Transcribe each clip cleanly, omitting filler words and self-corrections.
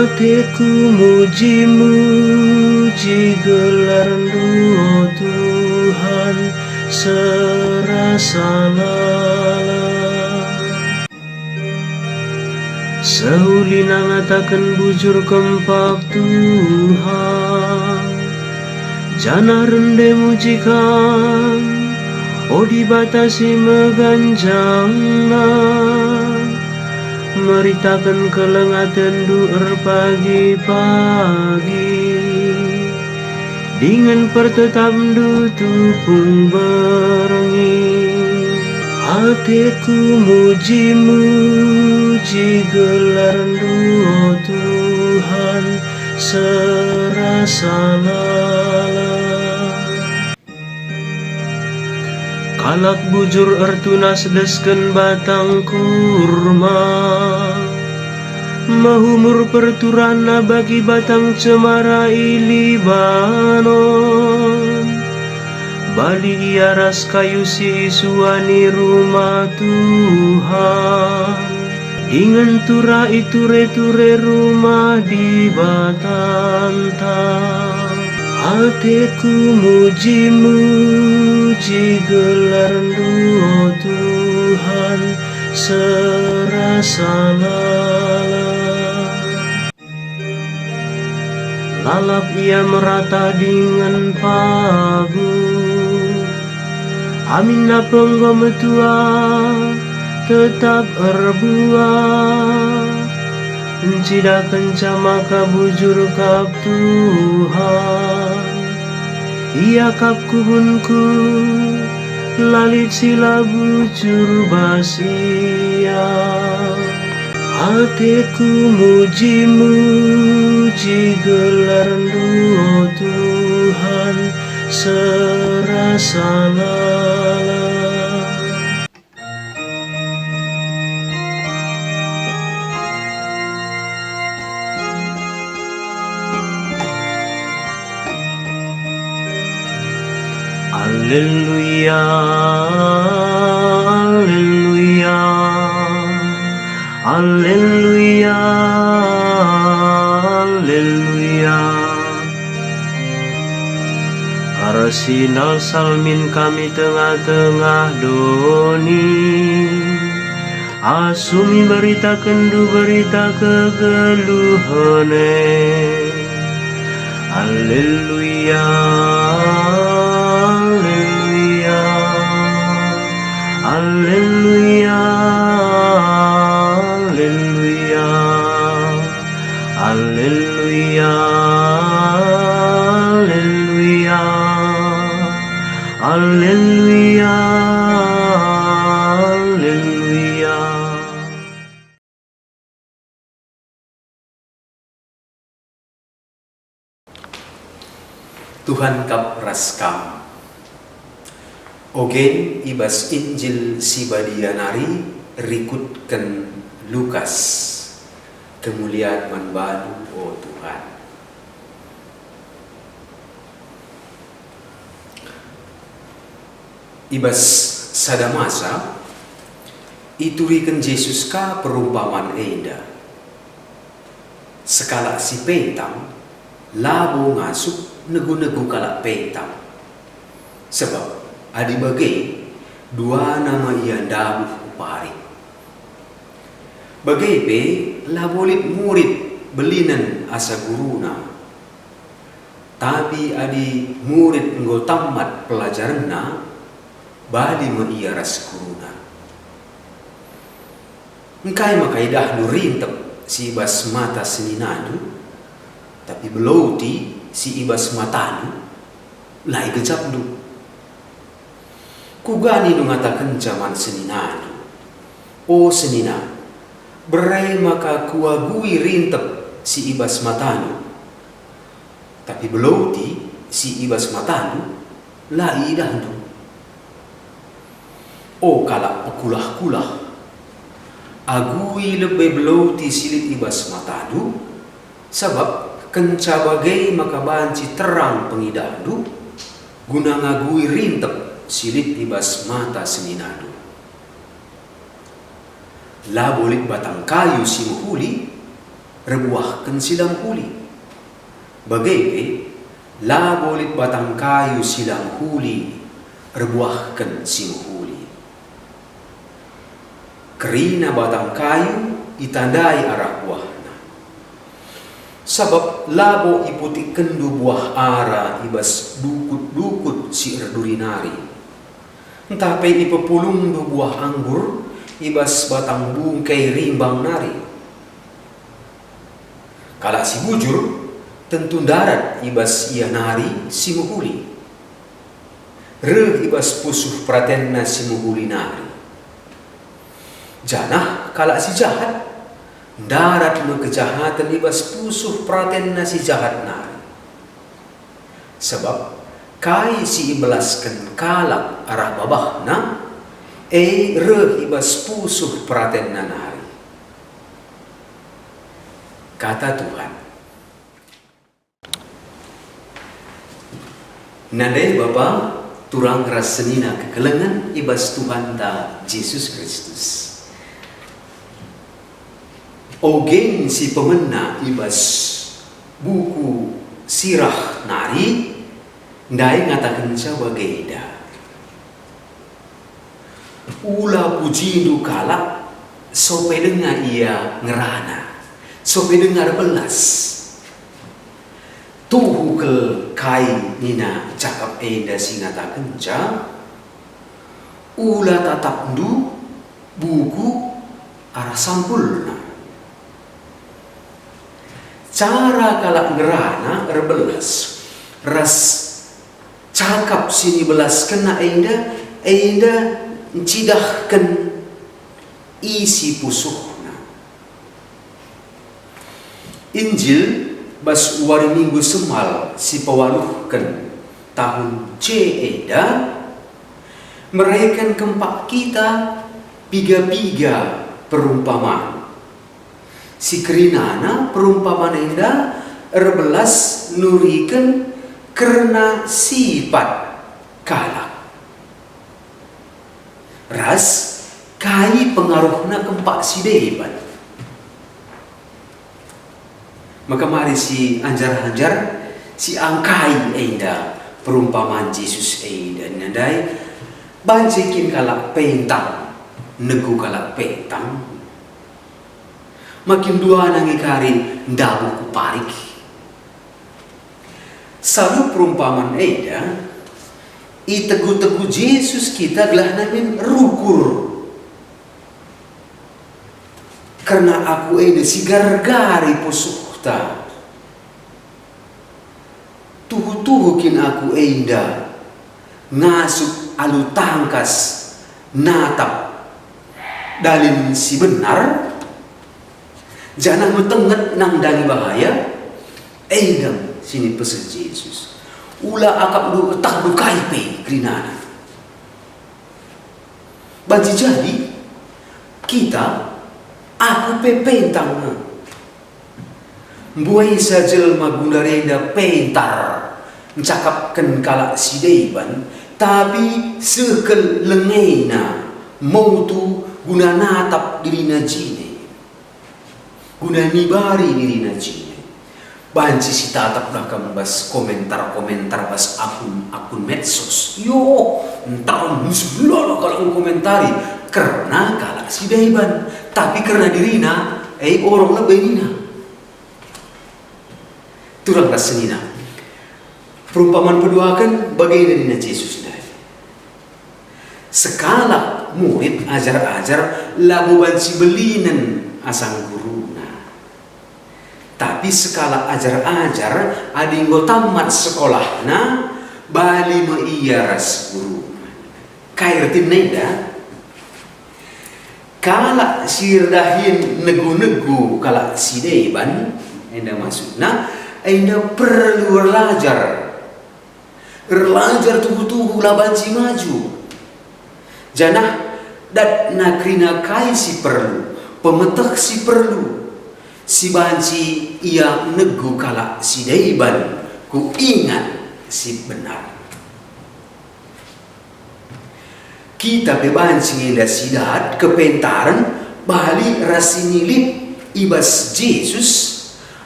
Hatiku muji-muji gelar-Mu, oh Tuhan, serasa lelah. Saulina ngatakan bujur kempak Tuhan, jana rende mujikan, oh dibatasi meganjangna. Meritakan kelengatan duer pagi-pagi, dengan pertetap du tupung berengi. Hatiku muji-muji gelar-Mu, oh Tuhan, serasa lelah. Kalak bujur ertunas desken batang kurma, mahumur perturana bagi batang cemara Libanon. Bali iaras kayu si isuani rumah Tuhan, dengan tura itu ture rumah di batantang. Hatiku muji-muji gelar-Mu, oh Tuhan, serasa lelah. Lalap ia merata dengan pagu, aminna penggo metua tetap erbuah. Encidakan camaka bujur kap Tuhan, ia kap kubunku lalit sila bujur basia. Hatiku muji-muji gelar-Mu, oh Tuhan, serasa lelah. Alleluia, alleluia, alleluia, alleluia. Arsinal salmin kami tengah-tengah doni, asumi berita kendu berita kegeluhane. Alleluia, Alleluia, alleluia, alleluia, alleluia, alleluia, alleluia. Tuhan kap raskam. Ogen ibas Injil si badianari rikutkan Lukas. Kemuliaan manbalu, oh Tuhan. Ibas sadamasa iturikan Yesus ka perumpamaan enda. Sekala si pentang labo ngasuk negu-negu kalak pentang. Sebab adi bagai dua nama ia dabuh upari. Bagai pe labolit murid belinan asa guruna. Tapi adi murid nggo tamat pelajaranna badi ma ia ras guruna. Engkai makai dah nu rintep si ibas mata seninadu, tapi belauti si ibas matanu lai gejap du. Kugani nu ngatakan zaman seninadu, o senina, berai maka kuagui rintep si ibas matanu, tapi belauti si ibas matanu lai dahdu. O kalak pekulah-kulah, agui lebih belauti silit ibas matadu, sebab kenca bagai maka banci terang pengidahdu, guna ngagui rintep silit ibas mata seninadu. La bolit batang kayu si muhuli, rebuahkan silang huli. Bagaipe labolit batang kayu silang huli, rebuahkan sing huli. Kerina batang kayu itandai arah buahna. Sabab labo iputi kendu buah ara ibas dukut-dukut si erdurinari. Tapi ipepulung du buah anggur ibas batang bungkai rimbang nari. Kala si bujur tentu darat ibas ia nari si muhuli. Re ibas pusuh pratenna si muhuli nari. Janah kala si jahat darat no kejahatan ibas pusuh pratenna si jahat nari. Sebab kai si ibelaskan kalak arah babahna re ibas pusuh pratenna nari. Kata Tuhan. Nadai Bapa turang rasenina kekelengan ibas Tuhan ta Yesus Kristus. Ogen si pemena ibas buku sirah nari ndai ngatakan sebagai ida. Ula pujidu kala sope dengar ia ngerana, sope dengar belas. Tuhu ke kai nina cakap eda si ngatakan ca ula tatap ndu buku arah sampulna. Cara kalak ngerana erbelas ras cakap sini belas kena enda cidahkan isi pusuhna. Injil bas wari minggu semal si pewaluhkan tahun C eda meraikan kempak kita piga-piga perumpamaan. Si kerinana perumpamaan enda erbelas nurikan karena sifat kalak. Ras kai pengaruhna kempak si deban. Maka mari si anjar-anjar si angkai enda perumpamaan Yesus enda nandai bancekin kalak pentang negu kalak pentang. Makin dua nangi kari ndabu kuparik. Salu perumpamaan eda itegu-tegu Yesus kita gelah namin rukur. Karena aku eda si gargari pusuh ta. Tuhu-tuhukin aku eda ngasuk alu tangkas natap dalin si benar. Jangan metenget nang dangi bahaya. Edam sini pesan Yesus. Ula akap du tak du kaipe krinana. Banci jadi kita aku pepentang buai sajel magunarenda pentar mencakapkan kalak si deban tapi sekel lengena mau tu guna natap dirina jine. Guna nibari diri najine. Banci si tatap dah kembas komentar-komentar bas akun medsos. Yo, entah sebelah kalau komentari karena kalak si daiban, tapi karena dirina, orang lebih nina. Turang rasenina. Perumpamaan kedua kan bagaimana dina Yesus dah. Sekala murid ajar-ajar labu banci belinan asang guru. Tapi sekala ajar-ajar adinggo tamat sekolahna bali meiaras guru. Kairtin neda kala sirdahin negu-negu kala sideban enda maksudna enda perlu belajar tuhu-tuhu laban si maju. Janah dat nakrina kai si perlu pemetek si perlu. Si banci ia negu kala si daiban ku ingat si benar. Kita bebanci nda sidat kepentaran bali rasinilip ibas Yesus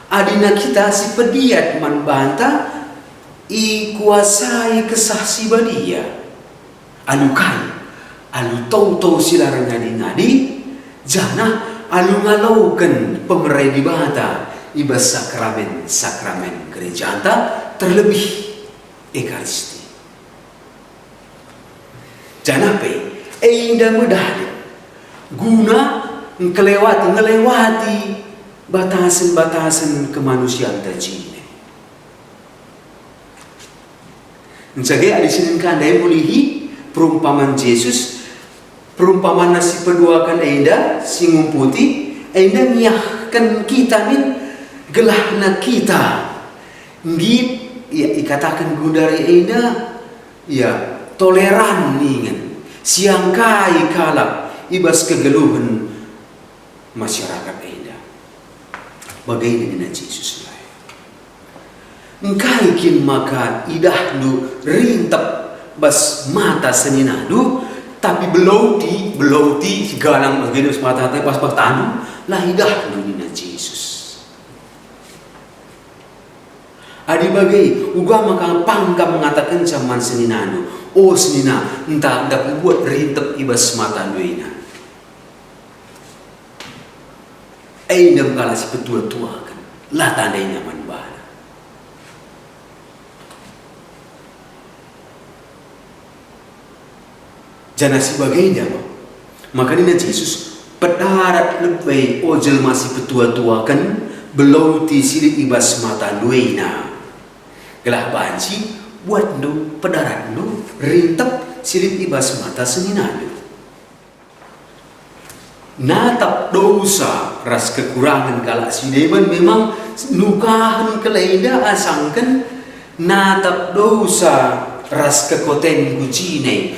adina kita si pediat membantah i kuasai kesah si badia alukai alu tau sila ngadi-ngadi jana alu ngalaukan pemerai di bata ibas sakramen gereja anta terlebih ekaristi jana pe indah medali guna ngelewati batasan kemanusiaan terjine. Jadi di sini kan ada mulihi perumpamaan Yesus, perumpamaan nasi peduakan enda singung putih, enda nyahkan kita min gelahna kita, ngit ya ikatakan gundari enda ya toleran ningen, siangkai kalap ibas kegeluhan masyarakat enda. Bagaimana dengan Yesus lah? Engkai kin maka idah lu rintap bas mata seninadu tapi belauti galang bagian mata teh pas tanu lah idah lu dengan Yesus. Adi bagai uga maka pangka mengatakan zaman seninadu, oh senina entah buat rintap ibas mata duina. Aina kala si petua-tua kan lah tandai nyaman bana. Jana si bagainya maka ini Yesus pedarat lebay ojel masih petua-tua kan belauti silit ibas mata duina. Gelah banci buat nu pedarat nu rintap silit ibas mata seninadu. Natap dosa ras kekurangan kalak sideban memang nukahan kelaida asangkan natap dosa ras kekoten kujine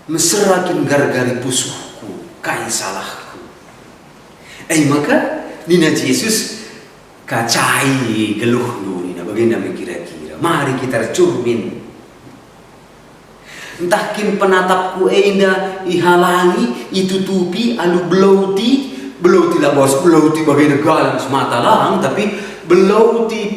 meserakin gargari pusuhku kai salahku. Maka nina Yesus kacai geluh nu nina bagaimana kira-kira mari kita cermin. Entah kin penatapku enda ihalangi itutupi alu belauti lah bos belauti bagai galang semata lang tapi belauti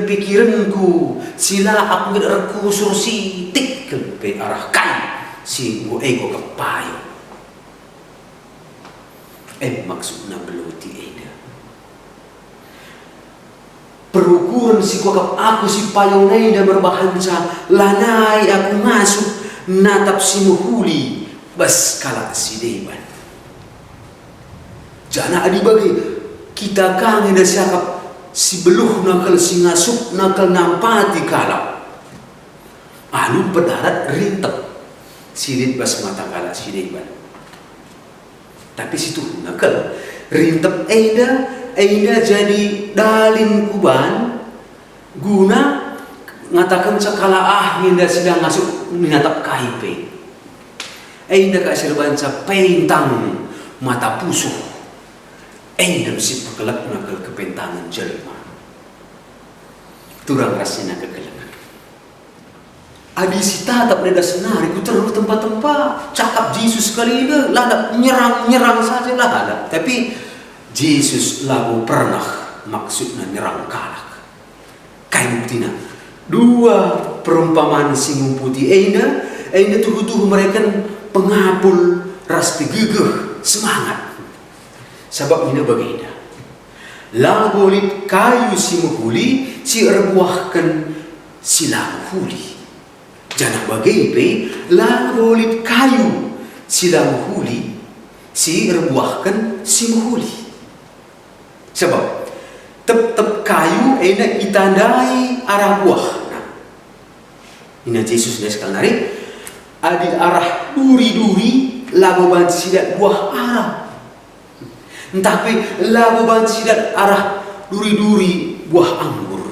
pikiranku sila aku ngerku sursi tik ke arahkan si ego kepayo maksudnya belauti enda perukuran si kokap aku si payong enda berbahansa lanai aku masuk natap si muhuli bas kala si deban jana adi bagi kita kangen da siakap si beluh nakal si ngasuk nakal nampati kala alu pedarat rintep silit bas mata kala si deban tapi situ nakal rintep eda jadi dalin kuban guna ngatakan sakala minda sidang masuk minatap kaipe inda ka sirbanca pentang mata pusuh inda si pekelak nakal kepentangan jelma turang rasina kegelengan adi si tatap neda senari ku terus tempat-tempat cakap Yesus kali ini ladap nyerang saja lah ada tapi Yesus lagu pernah maksudnya nyerang kalak kain buktina dua perumpamaan singung putih enda tuh mereka pengapul ras gegeh semangat sebab ini bagaimana lagolit kayu si muhuli si erbuahkan si lamuhuli jana bagai lagolit kayu si lamuhuli si erbuahkan si muhuli sebab tep kayu ena itandai arah buah. Nah, ini Yesus dia sekali nari adi arah duri lagu banci sidat buah arah. Tapi lagu banci sidat arah duri buah anggur.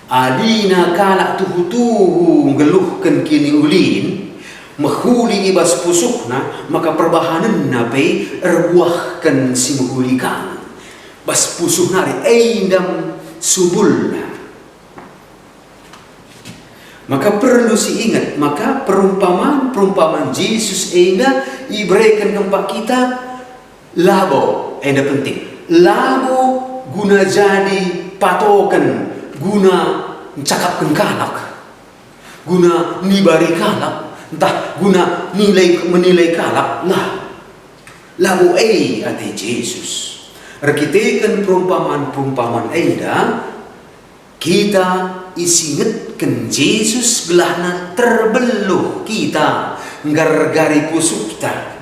Adina kalak tuhu ngeluhkan kini ulin menghuli ibas pusukna maka perbahanan nape erbuahkan si menghuli kang. Bas pusuh nari endam subulna maka perlu si ingat maka perumpamaan Yesus enda iberikan keempat kita labo enda penting lamu guna jadi patokan, guna cakapkan kalak, guna nibari kalak, entah guna menilai kalak lah. Lamu ate Yesus. Rekitekan perumpamaan eda, kita isingetkan Yesus gelahna terbeluh kita ngargari pusukta.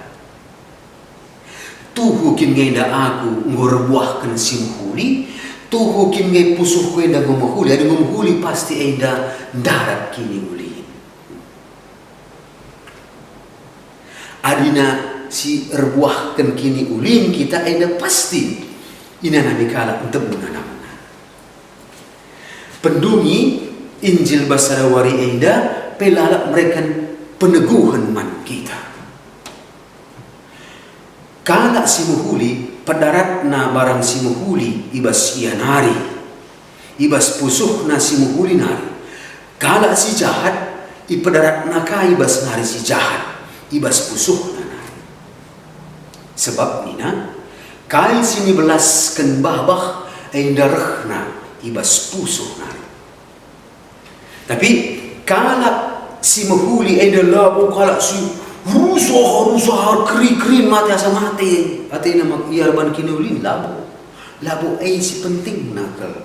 Tuhukin ngenda aku ngorbuahkan simhuli, tuhukin ngai pusuh enda ngomahuli, ada ngomahuli pasti enda darat kini uli. Adina si erbuahkan kini ulin kita enda pasti ina nabi kala untuk menanam. Pendungi Injil Basarawari enda pelalak mereka peneguhan man kita. Kala simuhuli padarat na barang simuhuli ibas ianari, ibas pusuh na simuhuli nari. Kala si jahat ipadarat na ka ibas nari si jahat, ibas pusuh na nari. Sebab nina kai sini belaskan babah endarah na ibas pusuh nari. Tapi kala simuhuli enda kala si rusuh keri mati asa mati ati nama iarban kini ulin labo si penting nakal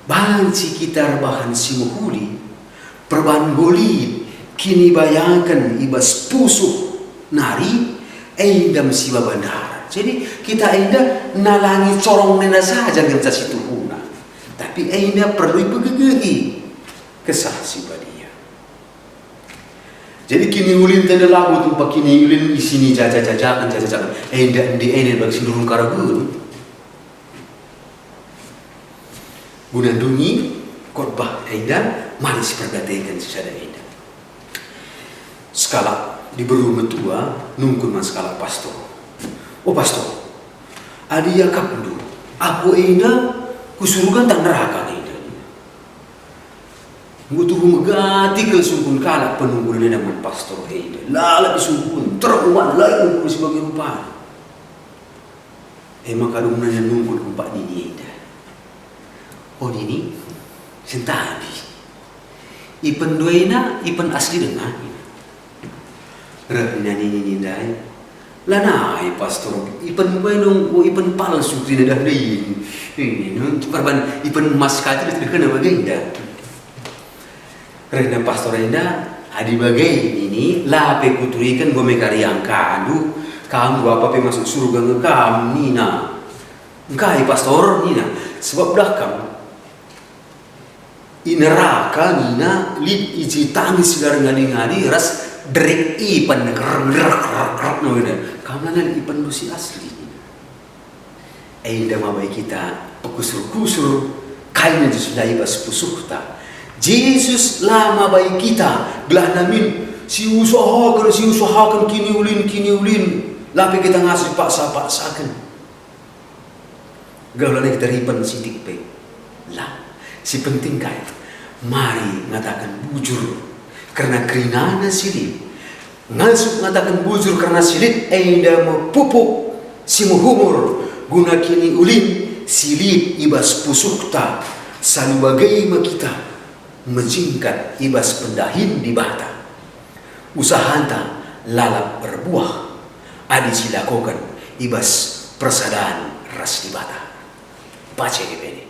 banci kita bahan simuhuli perban golid kini bayangkan ibas pusuh nari endam siwa bandara. Jadi kita enda nalangi corong nena saja genca situ huna, tapi enda perlu ipegegehi kesah si badia. Jadi kini ulin tanda lagu tumpak kini ulin di sini jajakan. Enda di ene bagi sinurun karagun. Guna dungi khotbah enda mari pergatekan secara enda. Skala di beru metua nungkun mas skala pastor. Oh pastor, adi ya kapdu. Aku enda kusurugan tak neraka enda. Ngutuh megati ke sungkun kalak penungguan dengan pastor enda. Lala disungkun teruan lain ukur sebagai rupa. Maka rumahnya nungkun kumpak nini enda. Oh nini sentabi. Ipen duena ipen asli dengan. Rehna nini nindai. Lanai pastor ipen buenong ipen palsu tidak ada ini perban ipen emas kati itu kena bagenda. Rehna pastor enda adi bagai ini lape kuturikan gome kariangka aduh kamu apa pe masuk surga ngekam nina engkai pastor nina sebab dah kamu ineraka nina lip iji tangis sedar ngadi ras drek ipan gerak no ina kamu nang ipan lusi asli enda mabai kita pekusur-kusur kaina sudah ibas pusukta Yesus lama baik kita belah namin si usahakan kini ulin lapi kita ngasih paksakan gaulan kita riban sidik pe lah si penting kaya mari ngatakan bujur karena kerinana silip ngasuk ngatakan bujur karena silip enda mepupuk si muhumur guna kini ulin silip ibas pusukta salu bagai kita menjingkat ibas pendahin di bata. Usahanta lalap berbuah. Adi silakokan ibas persadaan ras di bata. Baca ini.